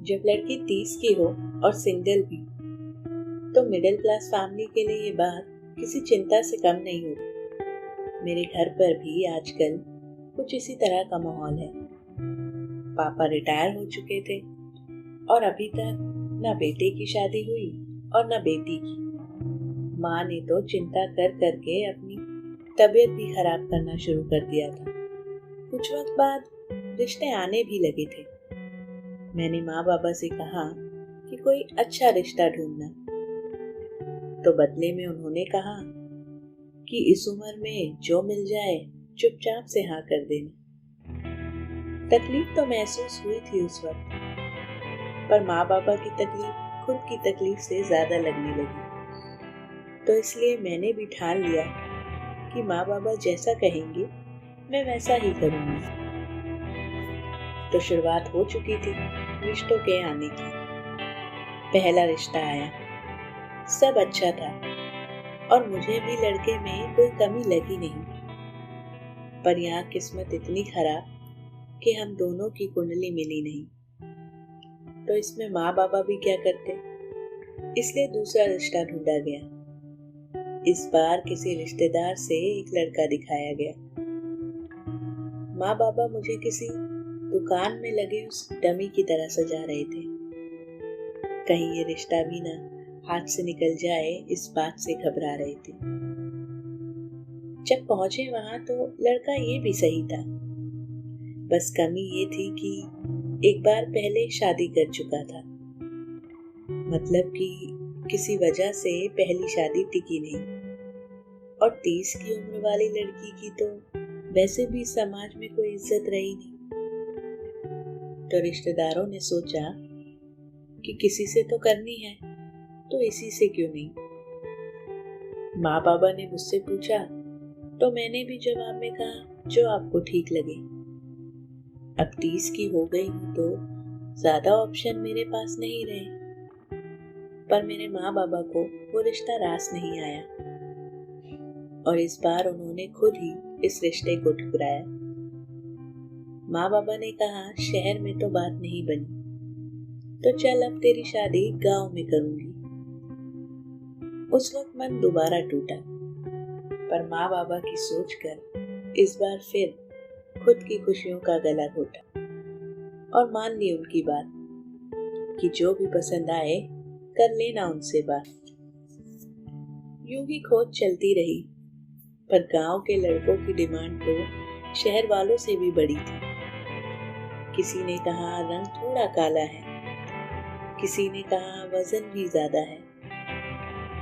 जब लड़की 30 की हो और सिंगल भी, तो मिडिल क्लास फैमिली के लिए ये बात किसी चिंता से कम नहीं होती। मेरे घर पर भी आजकल कुछ इसी तरह का माहौल है। पापा रिटायर हो चुके थे और अभी तक न बेटे की शादी हुई और न बेटी की। माँ ने तो चिंता कर करके अपनी तबीयत भी खराब करना शुरू कर दिया था। कुछ वक्त बाद रिश्ते आने भी लगे थे। मैंने माँ बाबा से कहा कि कोई अच्छा रिश्ता ढूंढना, तो बदले में उन्होंने कहा कि इस उम्र में जो मिल जाए चुपचाप से हाँ कर देना। तकलीफ तो महसूस हुई थी उस वक्त, पर माँ बाबा की तकलीफ खुद की तकलीफ से ज्यादा लगने लगी। तो इसलिए मैंने भी ठान लिया कि माँ बाबा जैसा कहेंगे मैं वैसा ही करूंगी। तो शुरुआत हो चुकी थी रिश्तों के आने की। पहला रिश्ता आया, सब अच्छा था और मुझे भी लड़के में कोई कमी लगी नहीं। पर यहाँ किस्मत इतनी खराब कि हम दोनों की कुंडली मिली नहीं। तो इसमें माँ बाबा भी क्या करते, इसलिए दूसरा रिश्ता ढूंढा गया। इस बार किसी रिश्तेदार से एक लड़का दिखाया गया। माँ बाबा मुझे किसी दुकान में लगे उस डमी की तरह सजा रहे थे। कहीं ये रिश्ता भी ना हाथ से निकल जाए, इस बात से घबरा रहे थे। जब पहुंचे वहां तो लड़का ये भी सही था, बस कमी ये थी कि एक बार पहले शादी कर चुका था। मतलब कि किसी वजह से पहली शादी टिकी नहीं, और 30 की उम्र वाली लड़की की तो वैसे भी समाज में कोई इज्जत रही नहीं। तो रिश्तेदारों ने सोचा कि किसी से तो करनी है, तो इसी से क्यों नहीं। माँ बाबा ने मुझसे पूछा तो मैंने भी जवाब में कहा जो आपको ठीक लगे। अब 30 की हो गई हूँ तो ज्यादा ऑप्शन मेरे पास नहीं रहे। पर मेरे माँ बाबा को वो रिश्ता रास नहीं आया और इस बार उन्होंने खुद ही इस रिश्ते को ठुकराया। माँ बाबा ने कहा शहर में तो बात नहीं बनी, तो चल अब तेरी शादी गांव में करूंगी। उस वक्त मन दोबारा टूटा, पर माँ बाबा की सोचकर इस बार फिर खुद की खुशियों का गला घोटा और मान ली उनकी बात कि जो भी पसंद आए कर लेना उनसे बात। यूं ही खोज चलती रही, पर गांव के लड़कों की डिमांड तो शहर वालों से भी बड़ी थी। किसी ने कहा रंग थोड़ा काला है, किसी ने कहा वजन भी ज्यादा है,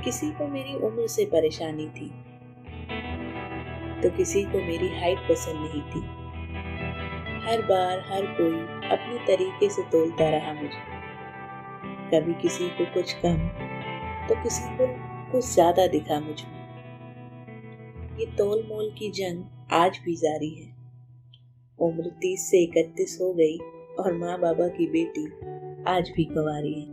किसी को मेरी उम्र से परेशानी थी, तो किसी को मेरी हाइट पसंद नहीं थी। हर बार हर कोई अपने तरीके से तोलता रहा मुझे। कभी किसी को कुछ कम तो किसी को कुछ ज्यादा दिखा मुझ में। ये तोल मोल की जंग आज भी जारी है। उम्र 30 से 31 हो गई और माँ बाबा की बेटी आज भी कुंवारी है।